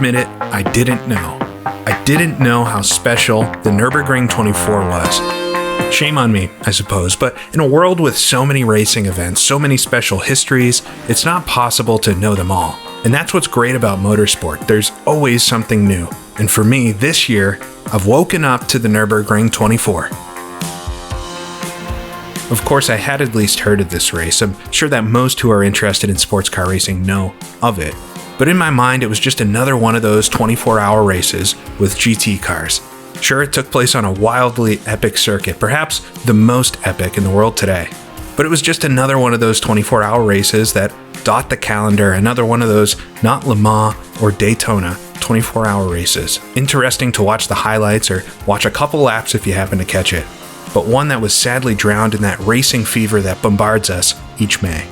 admit it, I didn't know. I didn't know how special the Nürburgring 24 was. Shame on me, I suppose, but in a world with so many racing events, so many special histories, it's not possible to know them all. And that's what's great about motorsport. There's always something new. And for me, this year, I've woken up to the Nürburgring 24. Of course, I had at least heard of this race. I'm sure that most who are interested in sports car racing know of it. But in my mind, it was just another one of those 24-hour races with GT cars. Sure, it took place on a wildly epic circuit, perhaps the most epic in the world today. But it was just another one of those 24-hour races that dot the calendar, another one of those not Le Mans or Daytona 24-hour races. Interesting to watch the highlights or watch a couple laps if you happen to catch it. But one that was sadly drowned in that racing fever that bombards us each May.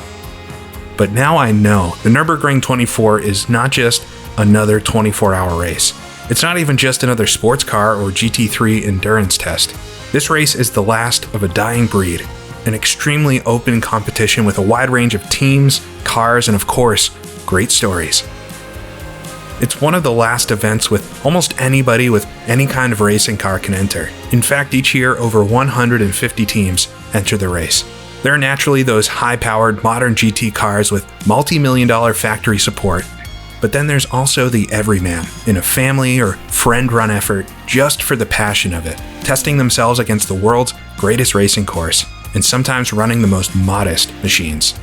But now I know the Nürburgring 24 is not just another 24-hour race. It's not even just another sports car or GT3 endurance test. This race is the last of a dying breed, an extremely open competition with a wide range of teams, cars, and of course, great stories. It's one of the last events with almost anybody with any kind of racing car can enter. In fact, each year over 150 teams enter the race. There are naturally those high-powered modern GT cars with multi-million-dollar factory support, but then there's also the everyman in a family or friend-run effort just for the passion of it, testing themselves against the world's greatest racing course, and sometimes running the most modest machines.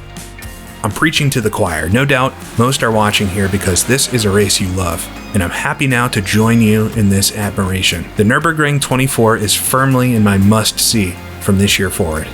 I'm preaching to the choir. No doubt most are watching here because this is a race you love, and I'm happy now to join you in this admiration. The Nürburgring 24 is firmly in my must-see from this year forward.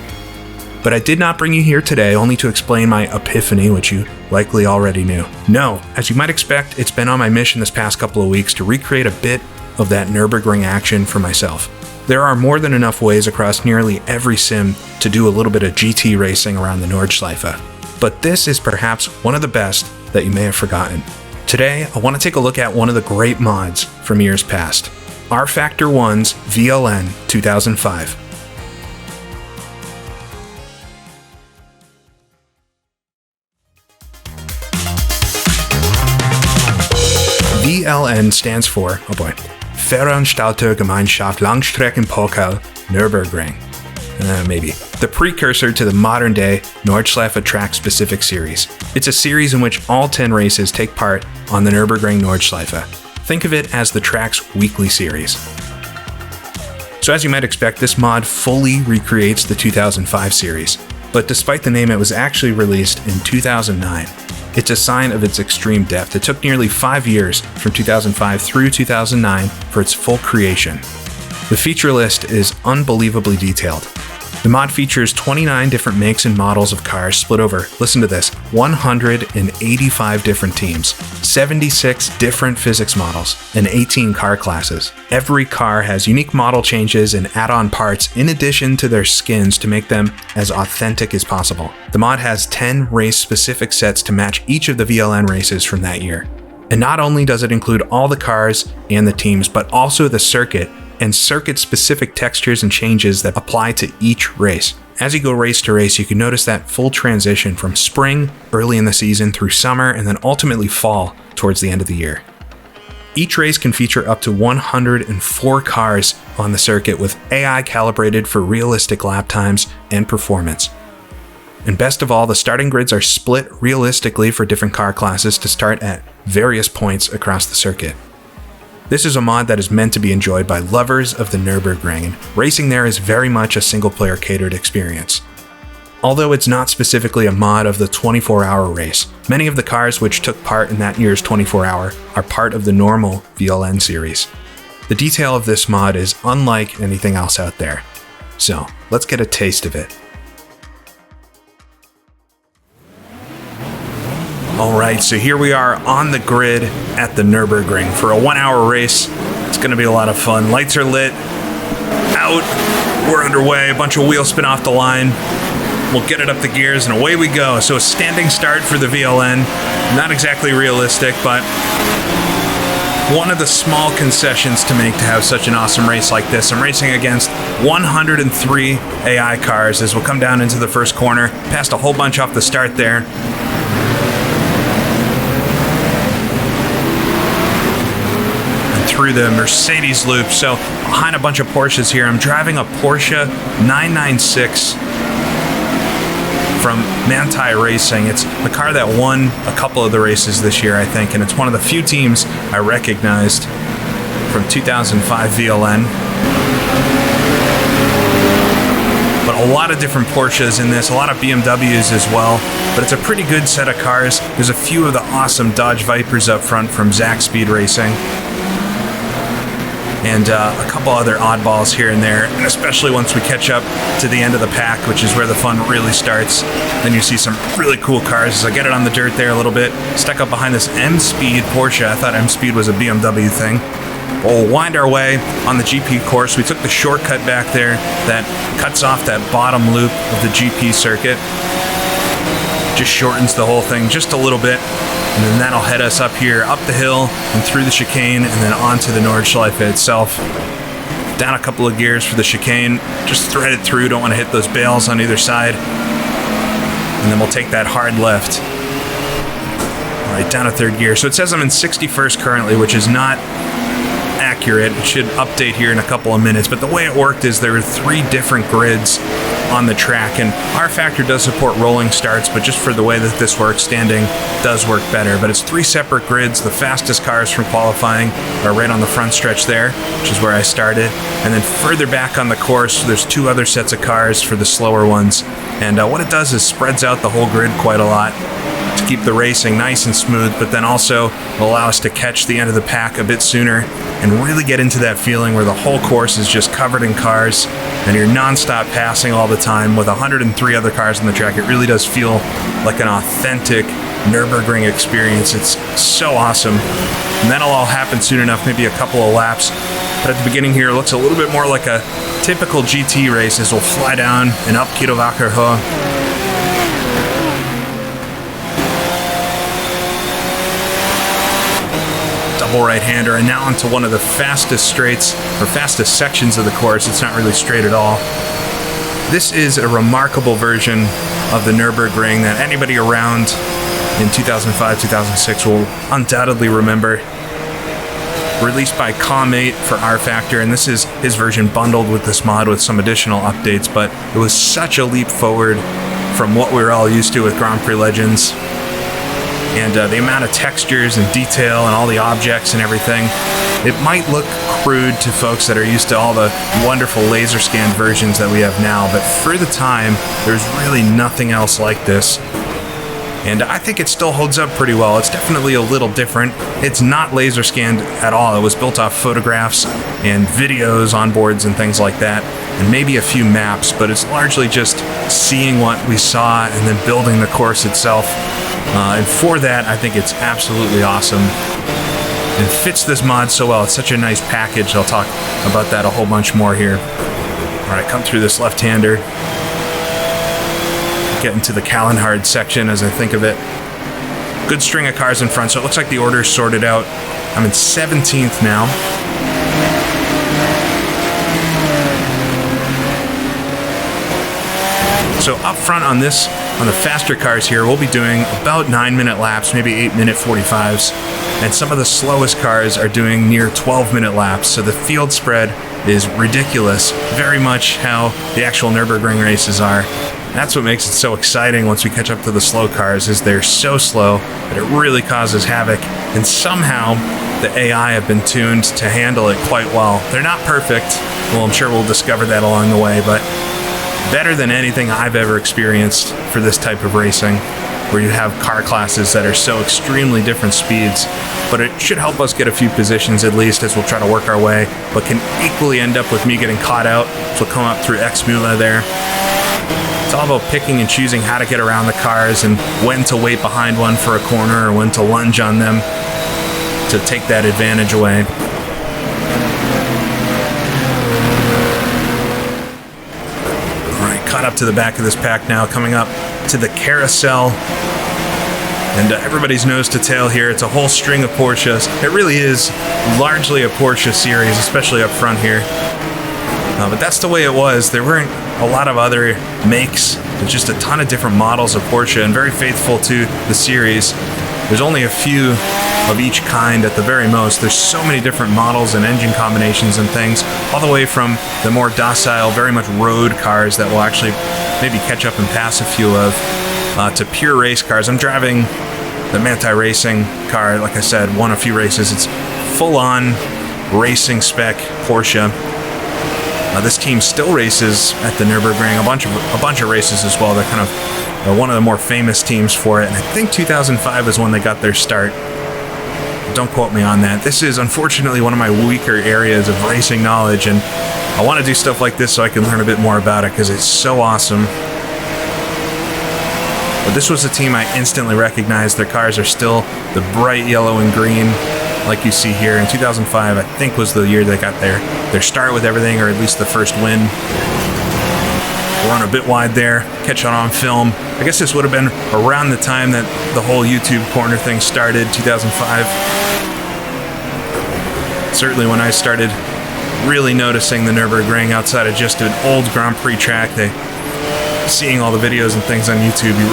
But I did not bring you here today only to explain my epiphany, which you likely already knew. No, as you might expect, it's been on my mission this past couple of weeks to recreate a bit of that Nürburgring action for myself. There are more than enough ways across nearly every sim to do a little bit of GT racing around the Nordschleife. But this is perhaps one of the best that you may have forgotten. Today, I want to take a look at one of the great mods from years past, rFactor 1's VLN 2005. VLN stands for, Veranstaltergemeinschaft Langstreckenpokal Nürburgring. Maybe. The precursor to the modern-day Nordschleife track-specific series. It's a series in which all 10 races take part on the Nürburgring Nordschleife. Think of it as the track's weekly series. So as you might expect, this mod fully recreates the 2005 series. But despite the name, it was actually released in 2009. It's a sign of its extreme depth. It took nearly 5 years from 2005 through 2009 for its full creation. The feature list is unbelievably detailed. The mod features 29 different makes and models of cars split over, listen to this, 185 different teams, 76 different physics models, and 18 car classes. Every car has unique model changes and add-on parts in addition to their skins to make them as authentic as possible. The mod has 10 race-specific sets to match each of the VLN races from that year. And not only does it include all the cars and the teams, but also the circuit and circuit-specific textures and changes that apply to each race. As you go race to race, you can notice that full transition from spring, early in the season, through summer, and then ultimately fall towards the end of the year. Each race can feature up to 104 cars on the circuit with AI calibrated for realistic lap times and performance. And best of all, the starting grids are split realistically for different car classes to start at various points across the circuit. This is a mod that is meant to be enjoyed by lovers of the Nürburgring, and racing there is very much a single-player catered experience. Although it's not specifically a mod of the 24-hour race, many of the cars which took part in that year's 24-hour are part of the normal VLN series. The detail of this mod is unlike anything else out there. So, let's get a taste of it. Alright, so here we are on the grid at the Nürburgring for a 1-hour race. It's going to be a lot of fun. Lights are lit. Out. We're underway. A bunch of wheels spin off the line. We'll get it up the gears and away we go. So a standing start for the VLN. Not exactly realistic, but one of the small concessions to make to have such an awesome race like this. I'm racing against 103 AI cars as we'll come down into the first corner. Passed a whole bunch off the start there. through the Mercedes loop. So behind a bunch of Porsches here, I'm driving a Porsche 996 from Manthey Racing. It's the car that won a couple of the races this year, I think, and it's one of the few teams I recognized from 2005 VLN. But a lot of different Porsches in this, a lot of BMWs as well, but it's a pretty good set of cars. There's a few of the awesome Dodge Vipers up front from Zach Speed Racing, and a couple other oddballs here and there, and especially once we catch up to the end of the pack, which is where the fun really starts. Then you see some really cool cars as I get it on the dirt there a little bit, stuck up behind this M-Speed Porsche. I thought M-Speed was a BMW thing. We'll wind our way on the GP course. We took the shortcut back there that cuts off that bottom loop of the GP circuit. Just shortens the whole thing just a little bit, and then that'll head us up here, up the hill, and through the chicane, and then onto the Nordschelife itself. Down a couple of gears for the chicane, just thread it through, don't want to hit those bales on either side. And then we'll take that hard left. All right, down a third gear. So it says I'm in 61st currently, which is not accurate. It should update here in a couple of minutes, but the way it worked is there were 3 different grids on the track, and rFactor does support rolling starts, but just for the way that this works, standing does work better. But it's 3 separate grids. The fastest cars from qualifying are right on the front stretch there, which is where I started, and then further back on the course there's 2 other sets of cars for the slower ones. And what it does is spreads out the whole grid quite a lot to keep the racing nice and smooth, but then also allow us to catch the end of the pack a bit sooner and really get into that feeling where the whole course is just covered in cars and you're non-stop passing all the time with 103 other cars on the track. It really does feel like an authentic Nürburgring experience. It's so awesome. And that'll all happen soon enough, maybe a couple of laps. But at the beginning here, it looks a little bit more like a typical GT race as we'll fly down and up Kilowatt Höhe. Double right-hander, and now onto one of the fastest straights, or fastest sections of the course. It's not really straight at all. This is a remarkable version of the Nürburgring that anybody around in 2005-2006 will undoubtedly remember. Released by Com8 for rFactor, and this is his version bundled with this mod with some additional updates, but it was such a leap forward from what we were all used to with Grand Prix Legends. And the amount of textures and detail and all the objects and everything, it might look crude to folks that are used to all the wonderful laser scanned versions that we have now, but for the time, there's really nothing else like this. And I think it still holds up pretty well. It's definitely a little different. It's not laser scanned at all. It was built off photographs and videos on boards and things like that, and maybe a few maps, but it's largely just seeing what we saw and then building the course itself. And for that, I think it's absolutely awesome. It fits this mod so well. It's such a nice package. I'll talk about that a whole bunch more here. All right, come through this left-hander. Get into the Kallenhard section as I think of it. Good string of cars in front, so it looks like the order's sorted out. I'm in 17th now. So up front on the faster cars here, we'll be doing about 9-minute laps, maybe 8-minute 45s. And some of the slowest cars are doing near 12-minute laps. So the field spread is ridiculous, very much how the actual Nürburgring races are. That's what makes it so exciting once we catch up to the slow cars, is they're so slow that it really causes havoc. And somehow the AI have been tuned to handle it quite well. They're not perfect. Well, I'm sure we'll discover that along the way, but better than anything I've ever experienced for this type of racing, where you have car classes that are so extremely different speeds. But it should help us get a few positions at least as we'll try to work our way, but can equally end up with me getting caught out. So we'll come up through X-Mula there. It's all about picking and choosing how to get around the cars and when to wait behind one for a corner or when to lunge on them to take that advantage away. Caught up to the back of this pack now, coming up to the carousel, and everybody's nose to tail here. It's a whole string of Porsches. It really is largely a Porsche series, especially up front here. But that's the way it was. There weren't a lot of other makes. There's just a ton of different models of Porsche, and very faithful to the series. There's only a few of each kind at the very most. There's so many different models and engine combinations and things, all the way from the more docile, very much road cars that will actually maybe catch up and pass a few of, to pure race cars. I'm driving the Manti Racing car, like I said, won a few races. It's full-on racing spec Porsche. This team still races at the Nürburgring, a bunch of races as well. They're kind of one of the more famous teams for it, and I think 2005 is when they got their start. Don't quote me on that. This is unfortunately one of my weaker areas of racing knowledge, and I want to do stuff like this so I can learn a bit more about it because it's so awesome. But this was a team I instantly recognized. Their cars are still the bright yellow and green like you see here. In 2005, I think, was the year they got their start with everything, or at least the first win. We're on a bit wide there, catch it on film. I guess this would have been around the time that the whole YouTube corner thing started, 2005. Certainly when I started really noticing the Nürburgring outside of just an old Grand Prix track, seeing all the videos and things on YouTube, you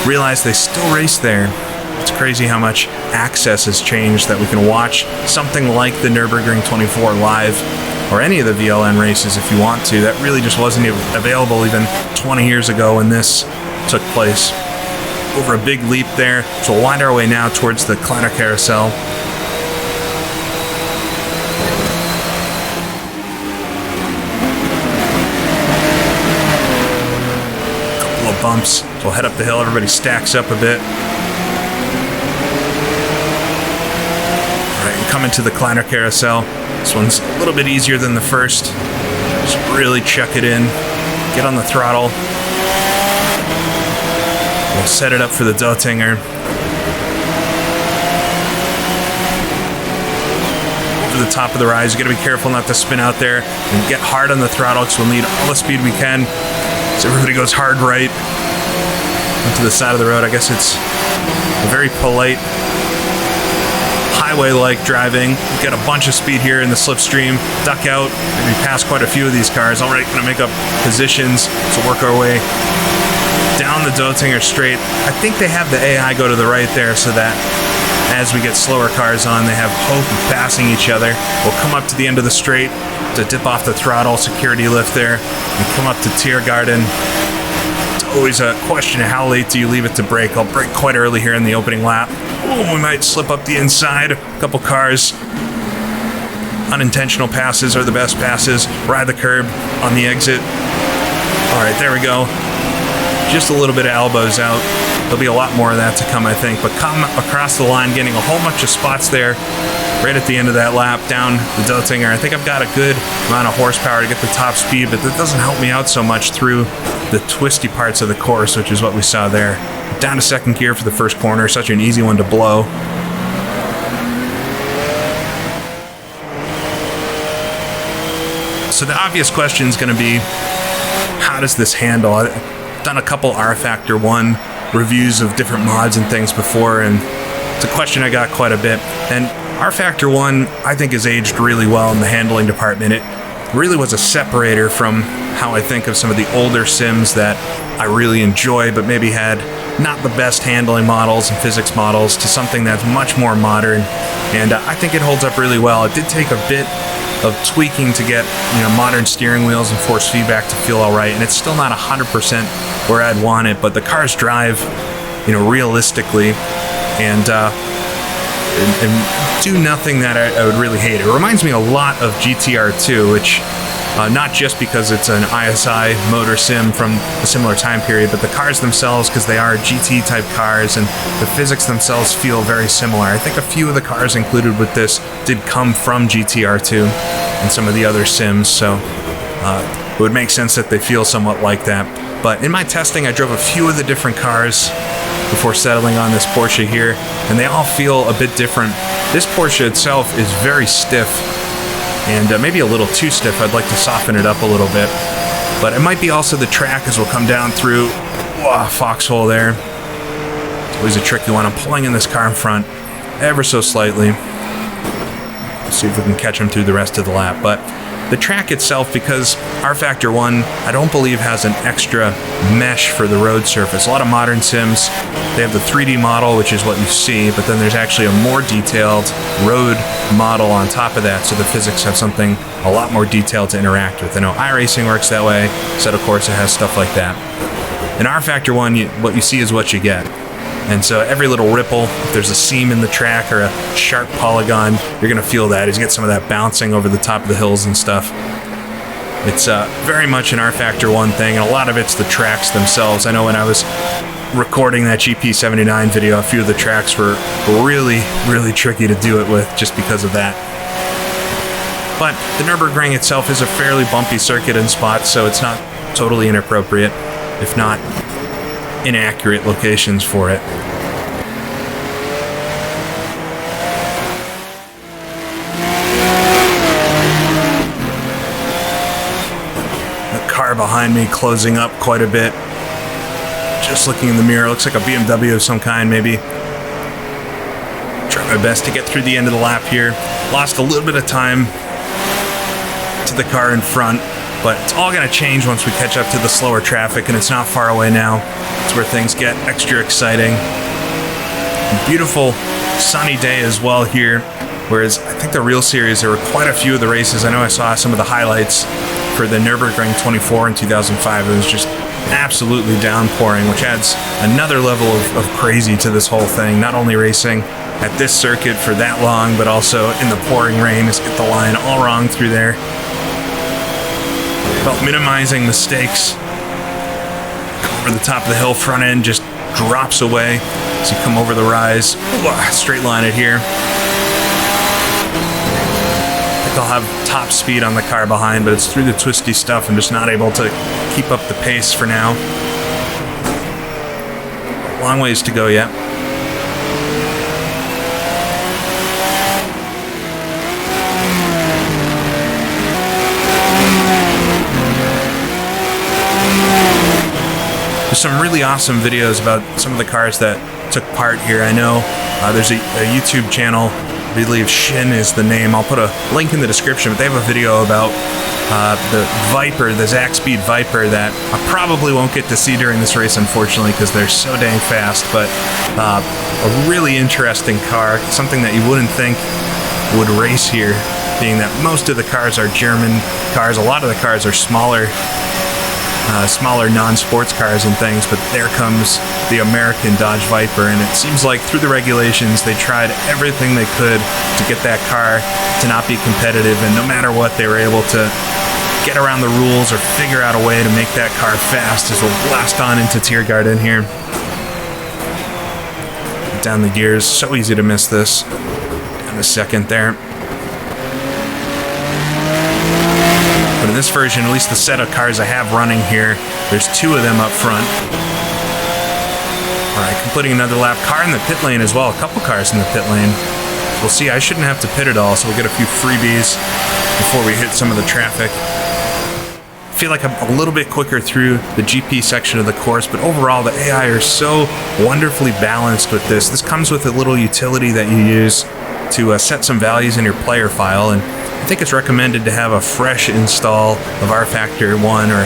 realize they still race there. It's crazy how much access has changed, that we can watch something like the Nürburgring 24 live, or any of the VLN races if you want to. That really just wasn't available even 20 years ago when this took place. Over a big leap there, so we'll wind our way now towards the Kleiner Carousel. Couple of bumps, so we'll head up the hill. Everybody stacks up a bit. Coming to the Kleiner Carousel. This one's a little bit easier than the first. Just really check it in. Get on the throttle. We'll set it up for the Dotinger. Over the top of the rise. You gotta be careful not to spin out there and get hard on the throttle, because we'll need all the speed we can. So everybody goes hard right onto the side of the road. I guess it's a very polite highway-like driving. We got a bunch of speed here in the slipstream. Duck out, and we pass quite a few of these cars. Already going to make up positions, so work our way down the Dotinger straight. I think they have the AI go to the right there, so that as we get slower cars on, they have hope of passing each other. We'll come up to the end of the straight to dip off the throttle, security lift there, and come up to Tiergarten. It's always a question of how late do you leave it to brake. I'll brake quite early here in the opening lap. Oh, we might slip up the inside. A couple cars. Unintentional passes are the best passes. Ride the curb on the exit. All right, there we go. Just a little bit of elbows out. There'll be a lot more of that to come, I think. But come across the line, getting a whole bunch of spots there right at the end of that lap down the Dotinger. I think I've got a good amount of horsepower to get the top speed, but that doesn't help me out so much through the twisty parts of the course, which is what we saw there. Down to second gear for the first corner. Such an easy one to blow. So the obvious question is going to be, how does this handle? I've done a couple rFactor 1 reviews of different mods and things before, and it's a question I got quite a bit. And rFactor 1, I think, has aged really well in the handling department. It really was a separator from how I think of some of the older sims that I really enjoy, but maybe had not the best handling models and physics models, to something that's much more modern. And I think it holds up really well. It did take a bit of tweaking to get, modern steering wheels and force feedback to feel all right, and it's still not 100% where I'd want it, but the cars drive, realistically, and do nothing that I would really hate. It reminds me a lot of GTR2, which, not just because it's an ISI motor sim from a similar time period, but the cars themselves, because they are GT-type cars, and the physics themselves feel very similar. I think a few of the cars included with this did come from GTR2 and some of the other sims, so it would make sense that they feel somewhat like that. But in my testing, I drove a few of the different cars before settling on this Porsche here, and they all feel a bit different. This Porsche itself is very stiff, and maybe a little too stiff. I'd like to soften it up a little bit, but it might be also the track as we'll come down through foxhole there. It's always a tricky one. I'm pulling in this car in front ever so slightly. Let's see if we can catch him through the rest of the lap, but The track itself, because rFactor 1, I don't believe has an extra mesh for the road surface. A lot of modern sims, they have the 3D model, which is what you see, but then there's actually a more detailed road model on top of that, so the physics have something a lot more detailed to interact with. I know iRacing works that way, so of course it has stuff like that. In rFactor 1, what you see is what you get. And so every little ripple, if there's a seam in the track or a sharp polygon, you're going to feel that. You get some of that bouncing over the top of the hills and stuff. It's very much an rFactor 1 thing, and a lot of it's the tracks themselves. I know when I was recording that GP79 video, a few of the tracks were really, really tricky to do it with just because of that. But the Nürburgring itself is a fairly bumpy circuit in spots, so it's not totally inappropriate, if not inaccurate locations for it. The car behind me closing up quite a bit. Just looking in the mirror, looks like a BMW of some kind, maybe. Try my best to get through the end of the lap here. Lost a little bit of time to the car in front, but it's all going to change once we catch up to the slower traffic, and it's not far away now. It's where things get extra exciting. Beautiful sunny day as well here, whereas I think the real series, there were quite a few of the races. I know I saw some of the highlights for the Nürburgring 24 in 2005. It was just absolutely downpouring, which adds another level of crazy to this whole thing. Not only racing at this circuit for that long, but also in the pouring rain. Just get the line all wrong through there. About minimizing mistakes. Come over the top of the hill, front end just drops away as you come over the rise. Straight line it here. I think I'll have top speed on the car behind, but it's through the twisty stuff. I'm just not able to keep up the pace for now. Long ways to go yet. There's some really awesome videos about some of the cars that took part here. I know there's a YouTube channel, I believe Shin is the name. I'll put a link in the description, but they have a video about the Viper, the Zaxpeed Viper, that I probably won't get to see during this race, unfortunately, because they're so dang fast, but a really interesting car, something that you wouldn't think would race here, being that most of the cars are German cars. A lot of the cars are smaller non-sports cars and things, but there comes the American Dodge Viper, and it seems like through the regulations they tried everything they could to get that car to not be competitive, and no matter what, they were able to get around the rules or figure out a way to make that car fast as we'll blast on into Tiergarten here. Down the gears, so easy to miss this in a second there. But in this version, at least the set of cars I have running here, there's two of them up front. Alright, completing another lap. Car in the pit lane as well. A couple cars in the pit lane. We'll see, I shouldn't have to pit at all, so we'll get a few freebies before we hit some of the traffic. I feel like I'm a little bit quicker through the GP section of the course, but overall the AI are so wonderfully balanced with this. This comes with a little utility that you use to set some values in your player file, and I think it's recommended to have a fresh install of rFactor 1 or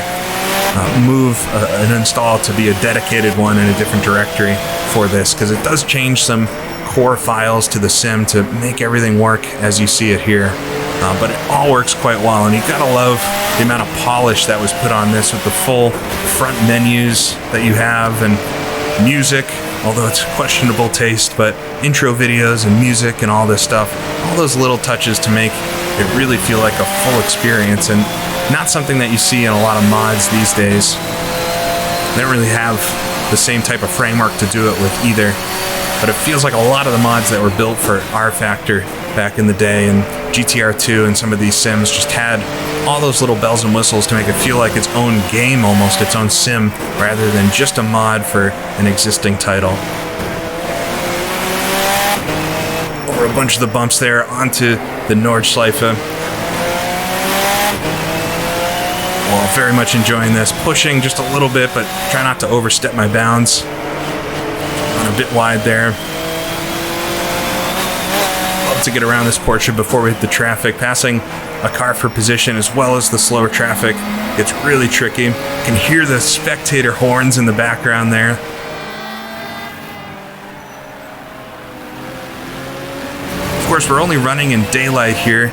move an install to be a dedicated one in a different directory for this, because it does change some core files to the sim to make everything work as you see it here. But it all works quite well, and you gotta love the amount of polish that was put on this with the full front menus that you have, and music, although it's questionable taste, but intro videos and music and all this stuff, all those little touches to make it really feel like a full experience, and not something that you see in a lot of mods these days. They don't really have the same type of framework to do it with either, but it feels like a lot of the mods that were built for rFactor back in the day, and GTR2 and some of these sims just had all those little bells and whistles to make it feel like its own game, almost its own sim, rather than just a mod for an existing title. Over a bunch of the bumps there onto the Nordschleife. Well, very much enjoying this. Pushing just a little bit, but try not to overstep my bounds. A bit wide there. Love to get around this Porsche before we hit the traffic. Passing a car for position as well as the slower traffic. It's really tricky. You can hear the spectator horns in the background there. Of course, we're only running in daylight here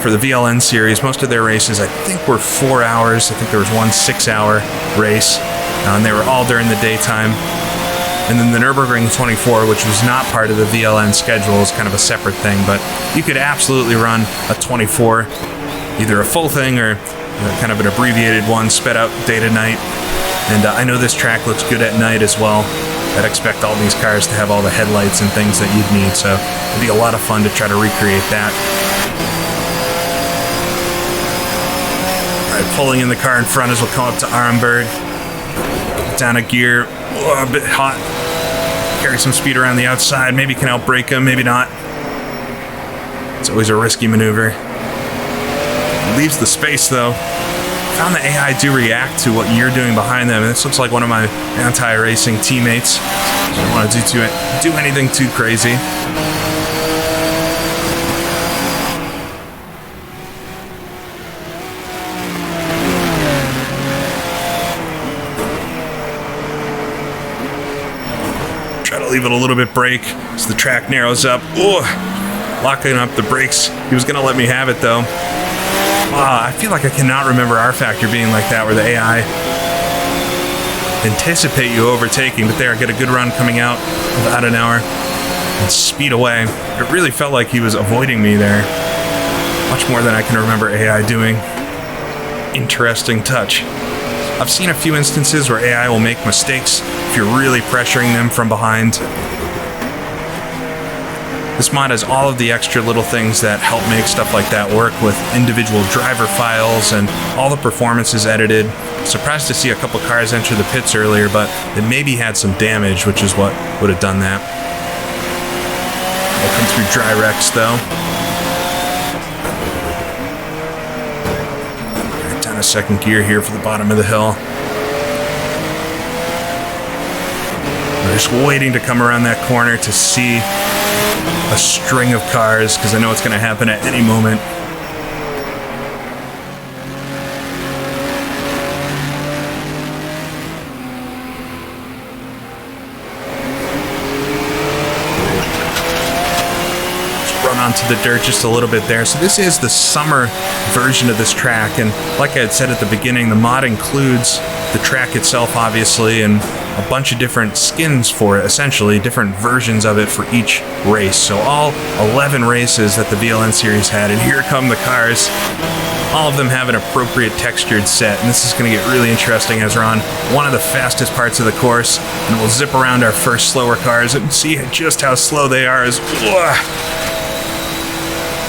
for the VLN Series. Most of their races, I think, were 4 hours. I think there was one 6-hour race, and they were all during the daytime. And then the Nürburgring 24, which was not part of the VLN schedule, is kind of a separate thing, but you could absolutely run a 24, either a full thing or kind of an abbreviated one, sped out day to night. And I know this track looks good at night as well. I'd expect all these cars to have all the headlights and things that you'd need, so it'd be a lot of fun to try to recreate that. All right, pulling in the car in front as we'll come up to Arenberg. Down a gear, a bit hot. Carry some speed around the outside. Maybe can outbrake him, maybe not. It's always a risky maneuver. Leaves the space though. Found the AI do react to what you're doing behind them. And this looks like one of my anti-racing teammates. So I don't want to do anything too crazy. Leave it a little bit brake as the track narrows up. Ooh, locking up the brakes. He was gonna let me have it though. I feel like I cannot remember rFactor being like that, where the AI anticipate you overtaking, but there, get a good run coming out of about an hour and speed away. It really felt like he was avoiding me there. Much more than I can remember AI doing. Interesting touch. I've seen a few instances where AI will make mistakes if you're really pressuring them from behind. This mod has all of the extra little things that help make stuff like that work, with individual driver files and all the performances edited. Surprised to see a couple cars enter the pits earlier, but it maybe had some damage, which is what would have done that. We'll come through dry wrecks though. A second gear here for the bottom of the hill. I'm just waiting to come around that corner to see a string of cars, because I know it's going to happen at any moment. Onto the dirt just a little bit there. So this is the summer version of this track, and like I had said at the beginning, the mod includes the track itself obviously and a bunch of different skins for it, essentially different versions of it for each race. So all 11 races that the VLN Series had, and here come the cars. All of them have an appropriate textured set, and this is going to get really interesting as we're on one of the fastest parts of the course, and we'll zip around our first slower cars and see just how slow they are.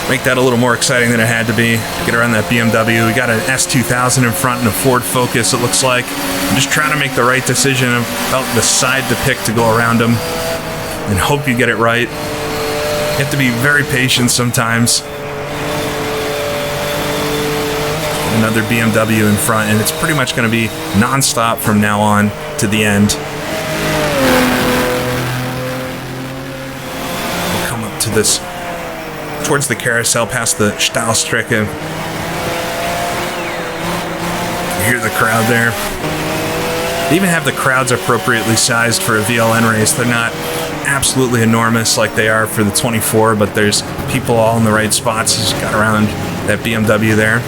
Make that a little more exciting than it had to be. Get around that BMW. We got an S2000 in front and a Ford Focus, it looks like. I'm just trying to make the right decision about the side to pick to go around them and hope you get it right. You have to be very patient sometimes. Another BMW in front, and it's pretty much going to be non-stop from now on to the end. We'll come up to this towards the carousel past the Stahlstrecke. You hear the crowd there. They even have the crowds appropriately sized for a VLN race. They're not absolutely enormous like they are for the 24, but there's people all in the right spots. Just got around that BMW there.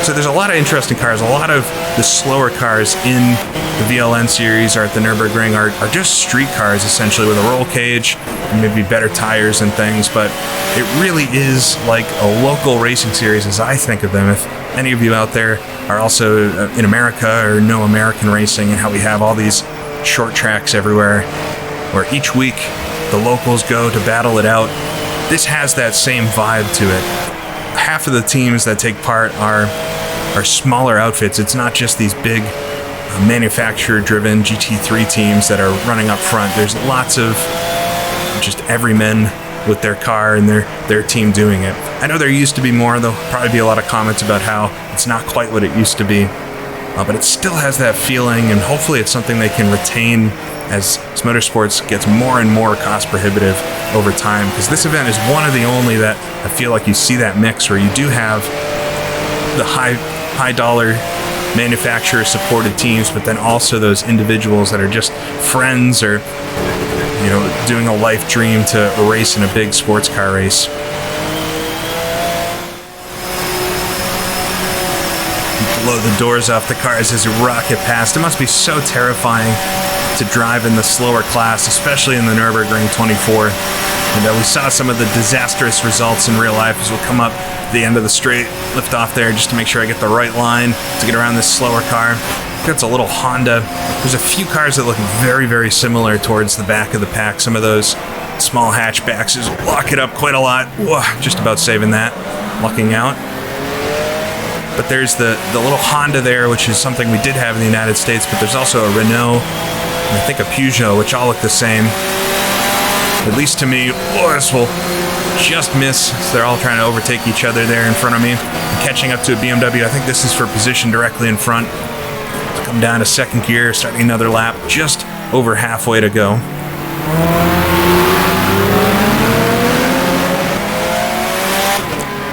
So there's a lot of interesting cars. A lot of the slower cars in the VLN Series or at the Nürburgring are just street cars, essentially, with a roll cage and maybe better tires and things. But it really is like a local racing series as I think of them. If any of you out there are also in America or know American racing and how we have all these short tracks everywhere where each week the locals go to battle it out, this has that same vibe to it. Half of the teams that take part are smaller outfits. It's not just these big manufacturer-driven GT3 teams that are running up front. There's lots of just everymen with their car and their team doing it. I know there used to be more. There'll probably be a lot of comments about how it's not quite what it used to be. but it still has that feeling, and hopefully it's something they can retain as motorsports gets more and more cost prohibitive over time, because this event is one of the only that I feel like you see that mix where you do have the high dollar manufacturer supported teams, but then also those individuals that are just friends or doing a life dream to race in a big sports car race. Blow the doors off the cars as you rocket past. It must be so terrifying to drive in the slower class, especially in the Nürburgring 24. And we saw some of the disastrous results in real life as we'll come up the end of the straight, lift off there just to make sure I get the right line to get around this slower car. That's a little Honda. There's a few cars that look very, very similar towards the back of the pack. Some of those small hatchbacks just lock it up quite a lot. Whoa, just about saving that, lucking out. But there's the little Honda there, which is something we did have in the United States, but there's also a Renault, and I think a Peugeot, which all look the same. At least to me. Oh, this will just miss. So they're all trying to overtake each other there in front of me. I'm catching up to a BMW. I think this is for position directly in front. Let's come down to second gear, starting another lap. Just over halfway to go.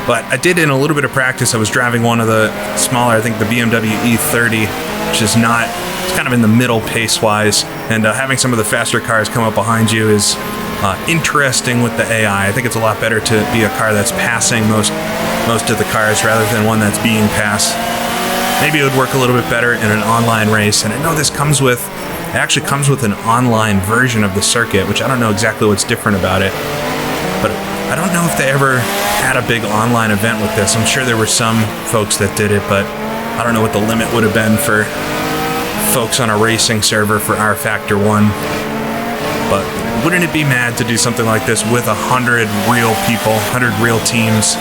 But I did in a little bit of practice. I was driving one of the smaller, I think the BMW E30, which is not, it's kind of in the middle pace-wise. And having some of the faster cars come up behind you is interesting with the AI. I think it's a lot better to be a car that's passing most of the cars rather than one that's being passed. Maybe it would work a little bit better in an online race. And I know this actually comes with an online version of the circuit, which I don't know exactly what's different about it. But I don't know if they ever had a big online event with this. I'm sure there were some folks that did it, but I don't know what the limit would have been for folks on a racing server for rFactor 1. But wouldn't it be mad to do something like this with 100 real people, 100 real teams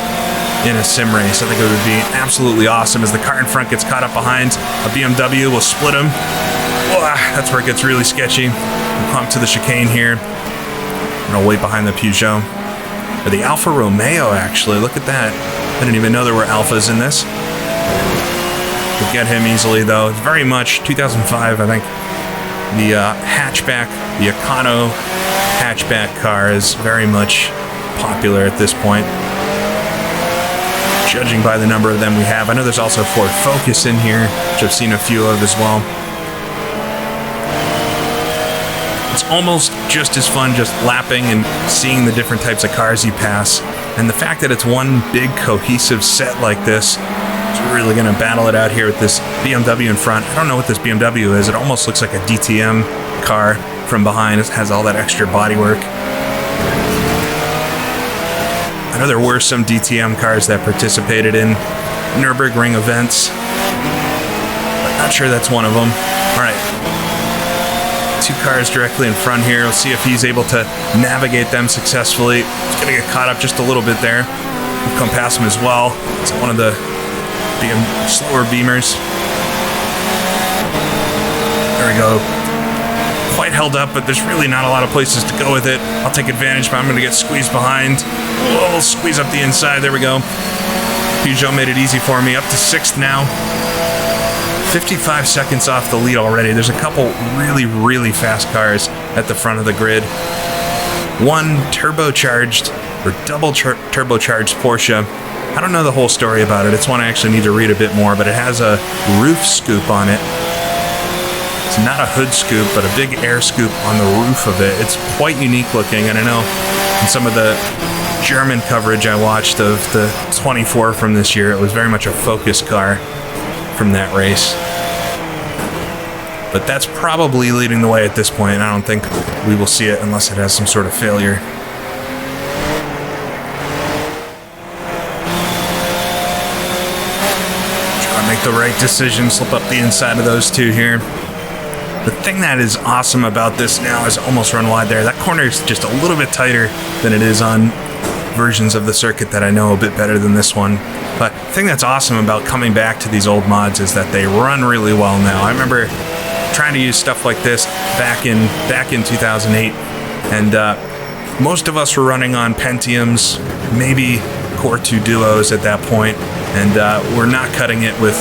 in a sim race? I think it would be absolutely awesome. As the car in front gets caught up behind a BMW, we'll split them. That's where it gets really sketchy. We'll pump to the chicane here. I'm going to wait behind the Peugeot. Or the Alfa Romeo, actually. Look at that. I didn't even know there were Alfas in this. We'll get him easily, though. It's very much 2005, I think. The hatchback, the Econo hatchback car is very much popular at this point, judging by the number of them we have. I know there's also Ford Focus in here, which I've seen a few of as well. It's almost just as fun just lapping and seeing the different types of cars you pass. And the fact that it's one big cohesive set like this, it's really going to battle it out here with this BMW in front. I don't know what this BMW is. It almost looks like a DTM car from behind. It has all that extra bodywork. I know there were some DTM cars that participated in Nürburgring events, but not sure that's one of them. All right. Two cars directly in front here. We'll see if he's able to navigate them successfully. He's going to get caught up just a little bit there. We'll come past him as well. It's one of the slower Beamers. There we go. Quite held up, but there's really not a lot of places to go with it. I'll take advantage, but I'm going to get squeezed behind. We'll squeeze up the inside. There we go. Peugeot made it easy for me. Up to sixth now. 55 seconds off the lead already. There's a couple really, really fast cars at the front of the grid. One turbocharged or double turbocharged Porsche. I don't know the whole story about it. It's one I actually need to read a bit more, but it has a roof scoop on it. It's not a hood scoop, but a big air scoop on the roof of it. It's quite unique looking, and I know in some of the German coverage I watched of the 24 from this year, it was very much a focus car from that race. But that's probably leading the way at this point. I don't think we will see it unless it has some sort of failure. Try to make the right decision, slip up the inside of those two here. The thing that is awesome about this now is almost run wide there. That corner is just a little bit tighter than it is on versions of the circuit that I know a bit better than this one. But the thing that's awesome about coming back to these old mods is that they run really well now. I remember trying to use stuff like this back in 2008, and most of us were running on Pentiums, maybe Core 2 Duos at that point, and we're not cutting it with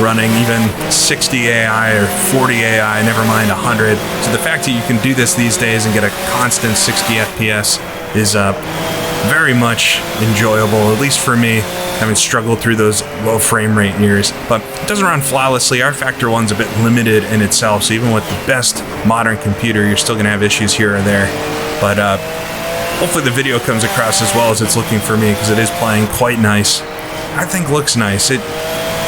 running even 60 AI or 40 AI, never mind 100. So the fact that you can do this these days and get a constant 60 FPS is very much enjoyable, at least for me, having struggled through those low frame rate years. But it doesn't run flawlessly. rFactor 1's a bit limited in itself, so even with the best modern computer, you're still going to have issues here or there. But hopefully the video comes across as well as it's looking for me, because it is playing quite nice. I think looks nice. It's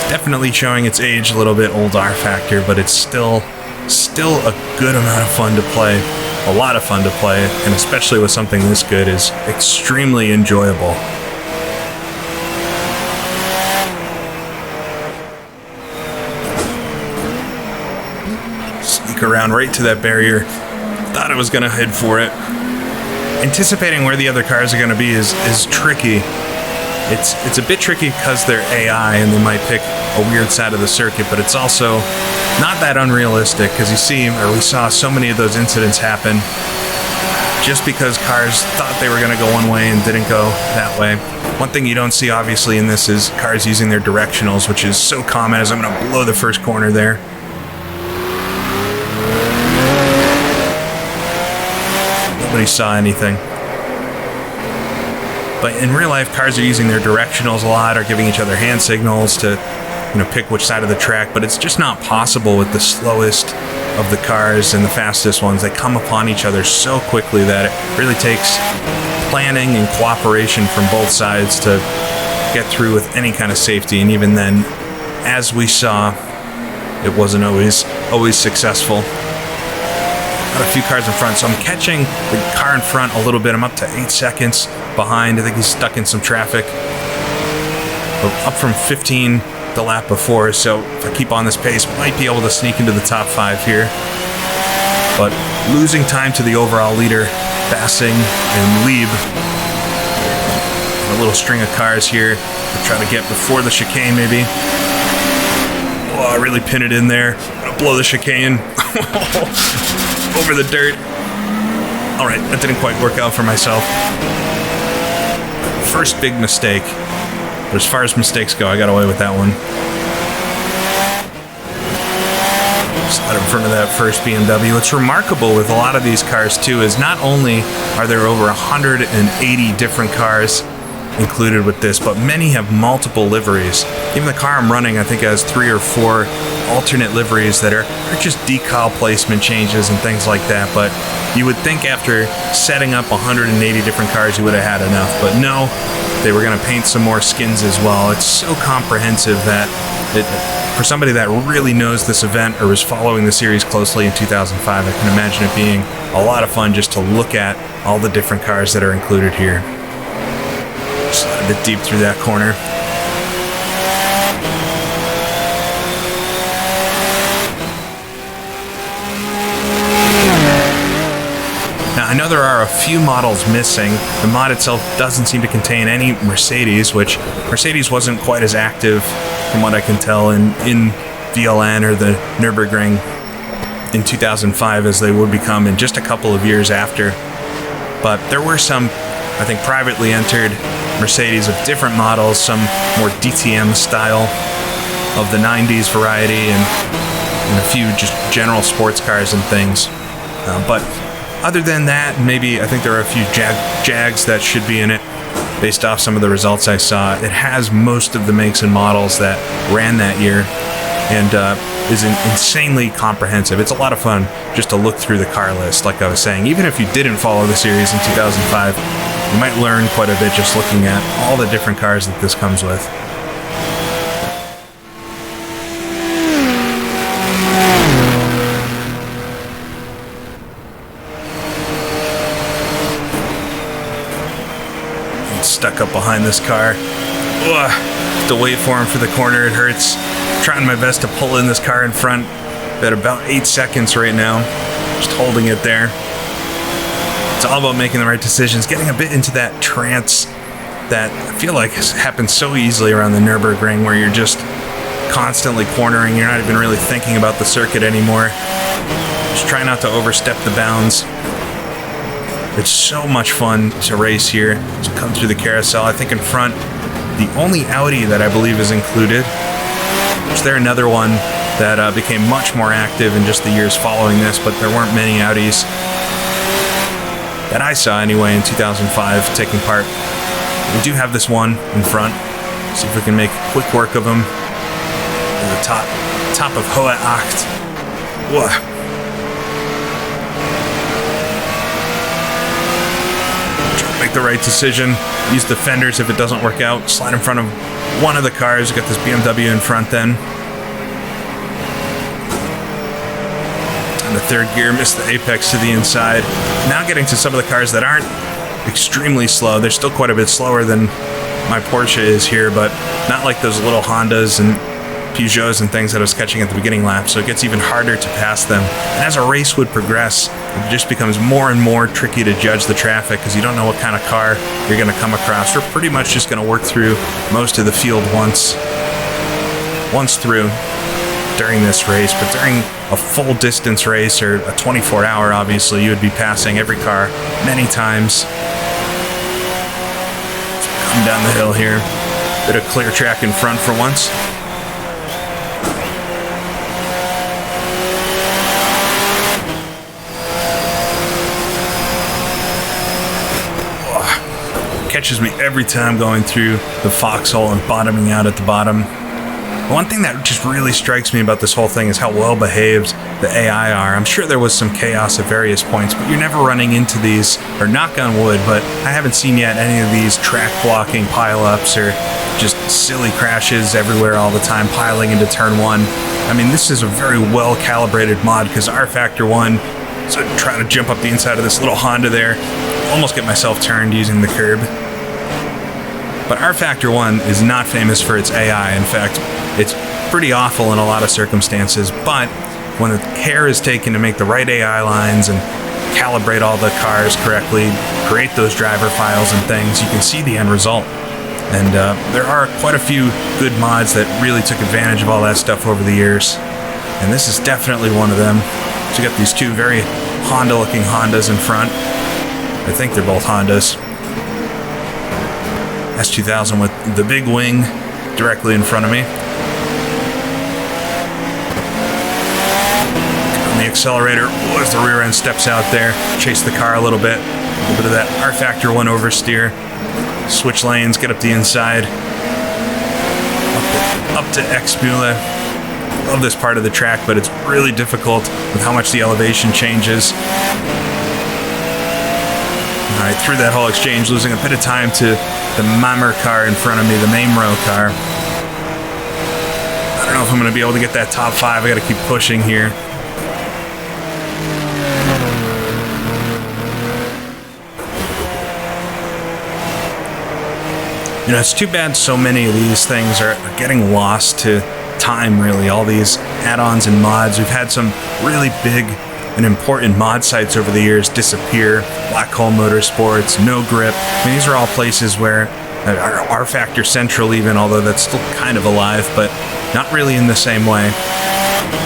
definitely showing its age a little bit, old rFactor, but it's still a good amount of fun to play. A lot of fun to play, and especially with something this good, is extremely enjoyable. Sneak around right to that barrier. Thought I was gonna head for it. Anticipating where the other cars are gonna be is tricky. It's a bit tricky because they're AI and they might pick a weird side of the circuit, but it's also not that unrealistic, because we saw so many of those incidents happen just because cars thought they were going to go one way and didn't go that way. One thing you don't see obviously in this is cars using their directionals, which is so common, as I'm going to blow the first corner there. Nobody saw anything. But in real life, cars are using their directionals a lot, or giving each other hand signals to, pick which side of the track. But it's just not possible with the slowest of the cars and the fastest ones. They come upon each other so quickly that it really takes planning and cooperation from both sides to get through with any kind of safety. And even then, as we saw, it wasn't always successful. Got a few cars in front, so I'm catching the car in front a little bit. I'm up to 8 seconds behind. I think he's stuck in some traffic. But up from 15 the lap before, so if I keep on this pace, might be able to sneak into the top 5 here. But losing time to the overall leader, Bassing and Lieb. A little string of cars here to try to get before the chicane, maybe. Oh, I really pin it in there. Gonna blow the chicane over the dirt. All right, that didn't quite work out for myself. First big mistake. But as far as mistakes go, I got away with that one. Slide in front of that first BMW. What's remarkable with a lot of these cars, too, is not only are there over 180 different cars included with this, but many have multiple liveries. Even the car I'm running, I think, has 3 or 4 alternate liveries that are just decal placement changes and things like that. But you would think after setting up 180 different cars, you would have had enough. But no, they were going to paint some more skins as well. It's so comprehensive that for somebody that really knows this event or was following the series closely in 2005, I can imagine it being a lot of fun just to look at all the different cars that are included here. Slide a bit deep through that corner. Now, I know there are a few models missing. The mod itself doesn't seem to contain any Mercedes, which Mercedes wasn't quite as active, from what I can tell, in VLN or the Nürburgring in 2005 as they would become in just a couple of years after. But there were some, I think, privately entered Mercedes of different models, some more DTM style of the 90s variety, and a few just general sports cars and things. But other than that, maybe I think there are a few Jags that should be in it based off some of the results I saw. It has most of the makes and models that ran that year, and is insanely comprehensive. It's a lot of fun just to look through the car list, like I was saying. Even if you didn't follow the series in 2005, you might learn quite a bit just looking at all the different cars that this comes with. Stuck up behind this car. Ugh, have to wait for him for the corner. It hurts. Trying my best to pull in this car in front. At about 8 seconds right now. Just holding it there. It's all about making the right decisions. Getting a bit into that trance that I feel like happens so easily around the Nürburgring, where you're just constantly cornering. You're not even really thinking about the circuit anymore. Just try not to overstep the bounds. It's so much fun to race here, to come through the carousel. I think in front, the only Audi that I believe is included Was there another one that became much more active in just the years following this, but there weren't many Audis that I saw anyway in 2005 taking part. We do have this one in front. See if we can make quick work of him. To the top of Heusinkveld. Whoa. Make the right decision. Use the fenders if it doesn't work out. Slide in front of one of the cars. Got this BMW in front then. And the third gear, missed the apex to the inside. Now getting to some of the cars that aren't extremely slow. They're still quite a bit slower than my Porsche is here, but not like those little Hondas and Peugeots and things that I was catching at the beginning lap, so it gets even harder to pass them. And as a race would progress, it just becomes more and more tricky to judge the traffic because you don't know what kind of car you're going to come across. We're pretty much just going to work through most of the field once through during this race, but during a full distance race or a 24-hour, obviously, you would be passing every car many times. Come down the hill here. Bit of clear track in front for once. Catches me every time going through the foxhole and bottoming out at the bottom. One thing that just really strikes me about this whole thing is how well behaved the AI are. I'm sure there was some chaos at various points, but you're never running into these, or knock on wood, but I haven't seen yet any of these track blocking pileups or just silly crashes everywhere all the time piling into turn one. I mean, this is a very well calibrated mod because rFactor 1, so trying to jump up the inside of this little Honda there, almost get myself turned using the curb. But rFactor 1 is not famous for its AI. In fact, it's pretty awful in a lot of circumstances, but when the care is taken to make the right AI lines and calibrate all the cars correctly, create those driver files and things, you can see the end result. And there are quite a few good mods that really took advantage of all that stuff over the years. And this is definitely one of them. So you got these two very Honda-looking Hondas in front. I think they're both Hondas. S2000 with the big wing directly in front of me. On the accelerator, as the rear end steps out there, chase the car a little bit. A little bit of that rFactor 1 oversteer. Switch lanes, get up the inside. Up to X-Mule. Love this part of the track, but it's really difficult with how much the elevation changes. Alright, through that whole exchange, losing a bit of time to the Mammer car in front of me, the Mamro car. I don't know if I'm going to be able to get that top 5. I got to keep pushing here. You know, it's too bad so many of these things are getting lost to time, really. All these add-ons and mods. We've had some really big and important mod sites over the years disappear. Black Hole Motorsports, No Grip. I mean, these are all places where rFactor Central even, although that's still kind of alive, but not really in the same way.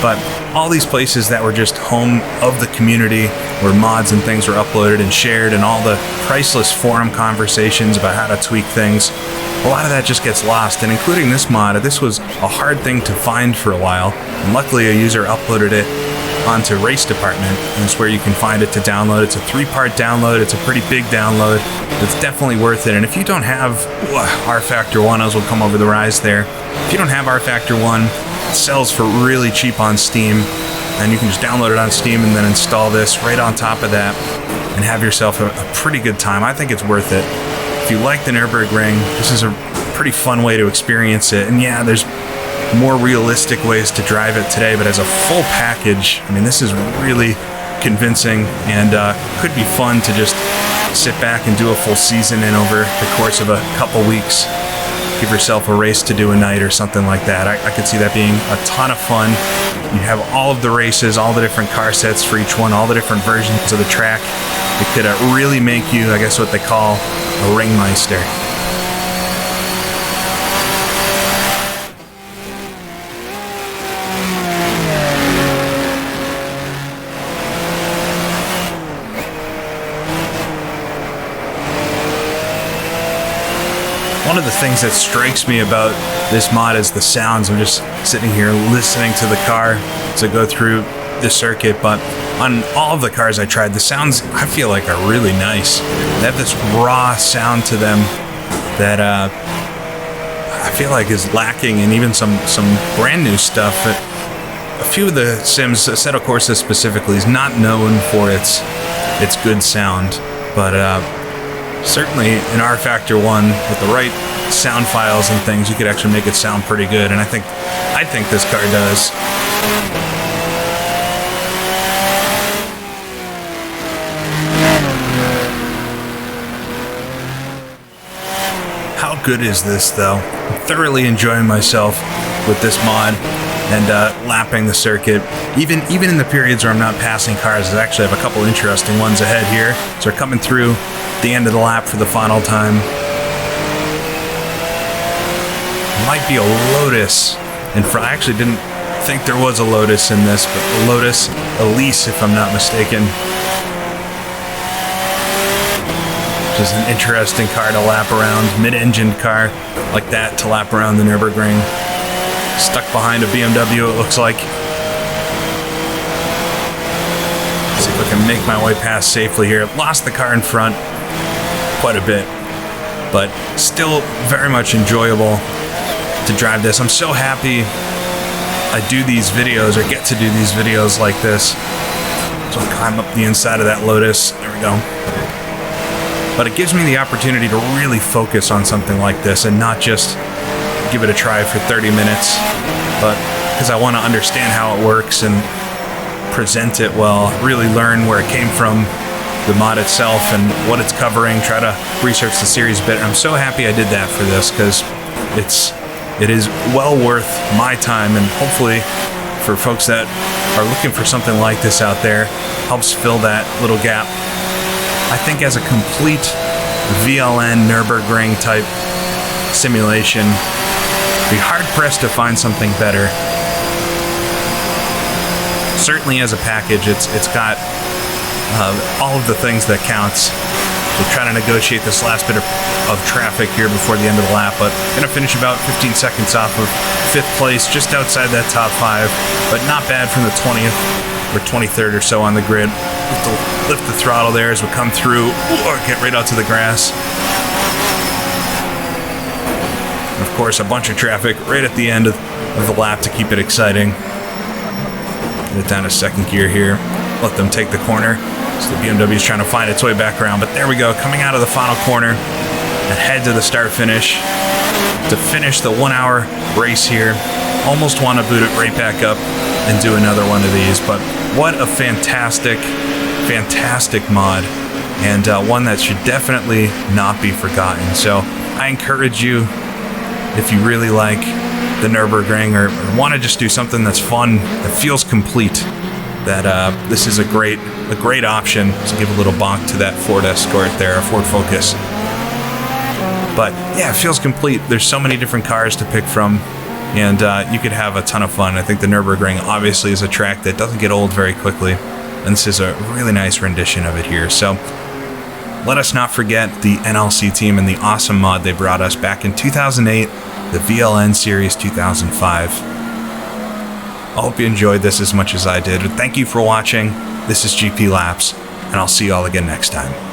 But all these places that were just home of the community where mods and things were uploaded and shared, and all the priceless forum conversations about how to tweak things, a lot of that just gets lost. And including this mod, this was a hard thing to find for a while, and luckily a user uploaded it onto Race Department, and it's where you can find it to download. It's a 3-part download. It's a pretty big download. It's definitely worth it. And if you don't have rFactor 1, as we'll come over the rise there, if you don't have rFactor 1, it sells for really cheap on Steam, and you can just download it on Steam and then install this right on top of that and have yourself a pretty good time. I think it's worth it. If you like the Nürburgring, this is a pretty fun way to experience it. And yeah, there's more realistic ways to drive it today, but as a full package, I mean, this is really convincing, and could be fun to just sit back and do a full season in over the course of a couple weeks. Give yourself a race to do a night or something like that. I could see that being a ton of fun. You have all of the races, all the different car sets for each one, all the different versions of the track. It could really make you, I guess, what they call a ringmeister. One of the things that strikes me about this mod is the sounds. I'm just sitting here listening to the car to go through the circuit, but on all of the cars I tried, the sounds I feel like are really nice. They have this raw sound to them that I feel like is lacking in even some brand new stuff. But a few of the sims, Assetto Corsa specifically, is not known for its good sound, but certainly in rFactor 1 with the right sound files and things, you could actually make it sound pretty good, and I think this car does. How good is this, though? I'm thoroughly enjoying myself with this mod and lapping the circuit. Even in the periods where I'm not passing cars, I actually have a couple interesting ones ahead here. So we're coming through the end of the lap for the final time. Might be a Lotus in front. I actually didn't think there was a Lotus in this, but a Lotus Elise, if I'm not mistaken. Just an interesting car to lap around, mid-engined car like that to lap around the Nürburgring. Stuck behind a BMW, it looks like. See if I can make my way past safely here. Lost the car in front quite a bit, but still very much enjoyable to drive this. I'm so happy I do these videos, or get to do these videos like this. So I'll climb up the inside of that Lotus. There we go. But it gives me the opportunity to really focus on something like this and not just give it a try for 30 minutes, but because I want to understand how it works and present it well, really learn where it came from, the mod itself and what it's covering, try to research the series a bit. I'm so happy I did that for this, because it is well worth my time, and hopefully for folks that are looking for something like this out there, helps fill that little gap. I think as a complete VLN Nürburgring type simulation, be hard-pressed to find something better. Certainly as a package, it's got all of the things that counts. So trying to negotiate this last bit of traffic here before the end of the lap, but gonna finish about 15 seconds off of 5th place, just outside that top 5, but not bad from the 20th or 23rd or so on the grid. Lift the throttle there as we come through, or get right out to the grass. And of course, a bunch of traffic right at the end of the lap to keep it exciting. Get it down to second gear here. Let them take the corner. So the BMW is trying to find its way back around, but there we go, coming out of the final corner and head to the start finish to finish the 1 hour race here. Almost want to boot it right back up and do another one of these, but what a fantastic mod, and one that should definitely not be forgotten. So I encourage you, if you really like the Nürburgring or want to just do something that's fun, that feels complete, that this is a great option to give a little bonk to that Ford Escort there, a Ford Focus. But yeah, it feels complete. There's so many different cars to pick from, and you could have a ton of fun. I think the Nürburgring obviously is a track that doesn't get old very quickly, and this is a really nice rendition of it here. So let us not forget the NLC Team and the awesome mod they brought us back in 2008, the VLN Series 2005. I hope you enjoyed this as much as I did. Thank you for watching. This is GP Laps, and I'll see you all again next time.